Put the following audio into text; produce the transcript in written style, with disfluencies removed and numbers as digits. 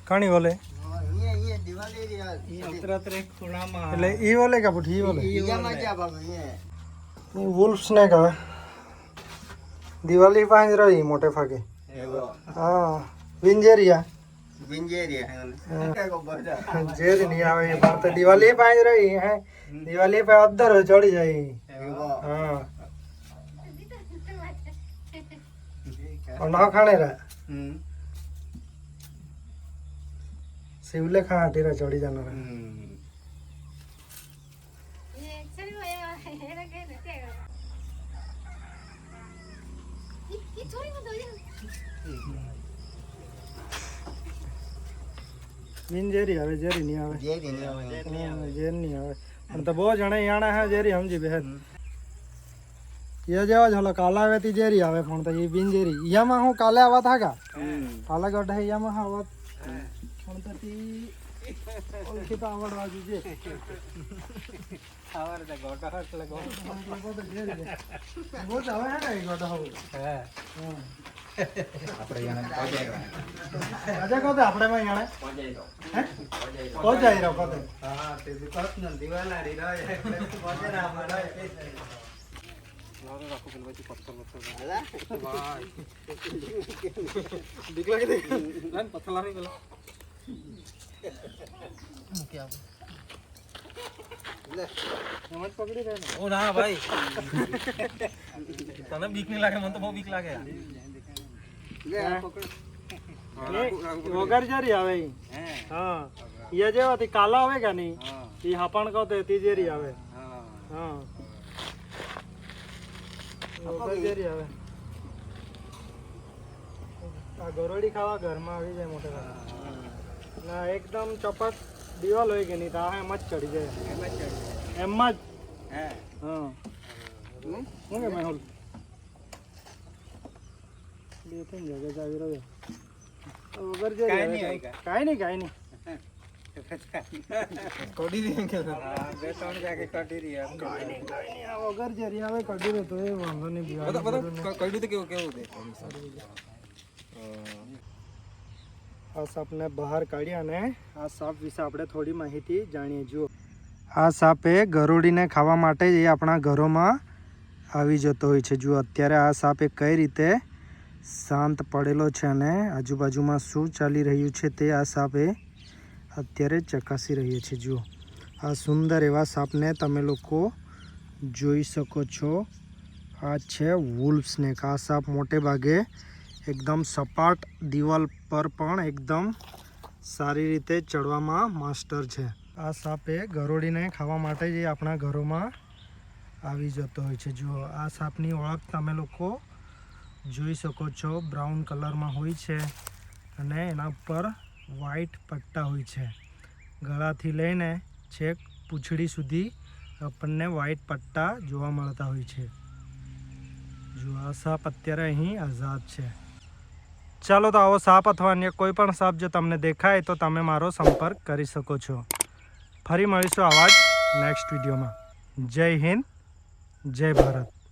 કણી ઓલે ये दिवाली रे અતરત્રે ખૂણામાં એટલે ઈ ઓલે કે પુઠી ઈ ઓલે ઈયામાં ક્યાં ભાગ ये ઈ વુલ્ફ સ્નેક આવે દિવાળી પાસે રહી મોટે ફાગે एगो હા વિંજેરિયા विंजेरिया को बड़ा જેરી નહીં આવે એ પણ તો દિવાળી પાસે રહી હે દિવાળી પાસે અદ્દર ચડી જાય एगो હા ના ખાણે રે शिवले खा टीरा चढ़ी जाना रे मीन जेरी आवे जेरी नहीं आवे जेरी नहीं आवे जेरी नहीं आवे पण तो बहुत जणे याणा है जेरी समझी बेहद ये जेवा झलो काला आवे ती जेरी आवे पण तो ये बिन जेरी यामा हूं काले आवा था का काला गड्ढा है यामा आवा पण तो ती ओळखी तो आवडवा जुजे આવડે ગોટા એટલે वो तो जेरी है वो जावे है ना ये गड्ढा हो હે આપણે યાને પહોંચાડવા राजा को तो अपने में याणे हैं को जाई रो को હા તે દુકાન ન દિવાલારી રહે એટલે પહોંચેરા અમારા લારો રાખો પેલો પછી પથ્થર દીકલા કે ના પથ્થર લારી પેલો क्या ले समझ पकड़ी रहे ना ओ ना भाई तने बीक नहीं लागे मन तो बहुत बीक लागे ले पकड़ वगर जेरी आवे हां ये जेवा ती काला आवे का नहीं ई हापण को ते ती जेरी आवे हां वगर जेरी आवे आ गरोड़ी खावा घर में આવી જાય મોટે ના એકદમ ચપટ દીવાલ હોય કે નહીં તો આ એમ જ ચડી જાય એમ જ હા હું કે મેહુલ બે ત્રણ જગ્યા આવી રહ્યો વગર જે કાંઈ નહીં કડી રહી કે બે ત્રણ જાગે કાઢી રહી કાંઈ નહીં આ વગર જે આવે કડી રહે તો એ વાંધો નહીં બધા કડ્યું તો કેવું કેવું દે આ સાપને બહાર કાઢ્યા અને આ સાપ વિશે આપણે થોડી માહિતી જાણીએ જુઓ આ સાપે ગરોડીને ખાવા માટે જ એ આપણા ઘરોમાં આવી જતો હોય છે જુઓ અત્યારે આ સાપ એ કઈ રીતે શાંત પડેલો છે અને આજુબાજુમાં શું ચાલી રહ્યું છે તે આ સાપે અત્યારે ચકાસી રહ્યો છે જુઓ આ સુંદર એવા સાપને તમે લોકો જોઈ શકો છો આ છે વુલ્ફ સ્નેક આ સાપ મોટે ભાગે એકદમ સપાટ દિવાલ પર પણ એકદમ સારી રીતે ચડવામાં માસ્ટર છે આ સાપે ગરોડીને ખાવા માટે જ આપણા ઘરોમાં આવી જતો હોય છે જુઓ આ સાપની ઓળખ તમે લોકો જોઈ શકો છો બ્રાઉન કલરમાં હોય છે અને એના ઉપર વ્હાઈટ પટ્ટા હોય છે ગળાથી લઈને છેક પૂંછડી સુધી આપણને વ્હાઈટ પટ્ટા જોવા મળતા હોય છે જો આ સાપ અત્યારે અહીં આઝાદ છે ચાલો તો આવો સાપ અથવા અન્ય કોઈ પણ સાપ જો તમને દેખાય તો તમે મારો સંપર્ક કરી શકો છો ફરી મળીશું આવા જ નેક્સ્ટ વિડીયોમાં જય હિન્દ જય ભારત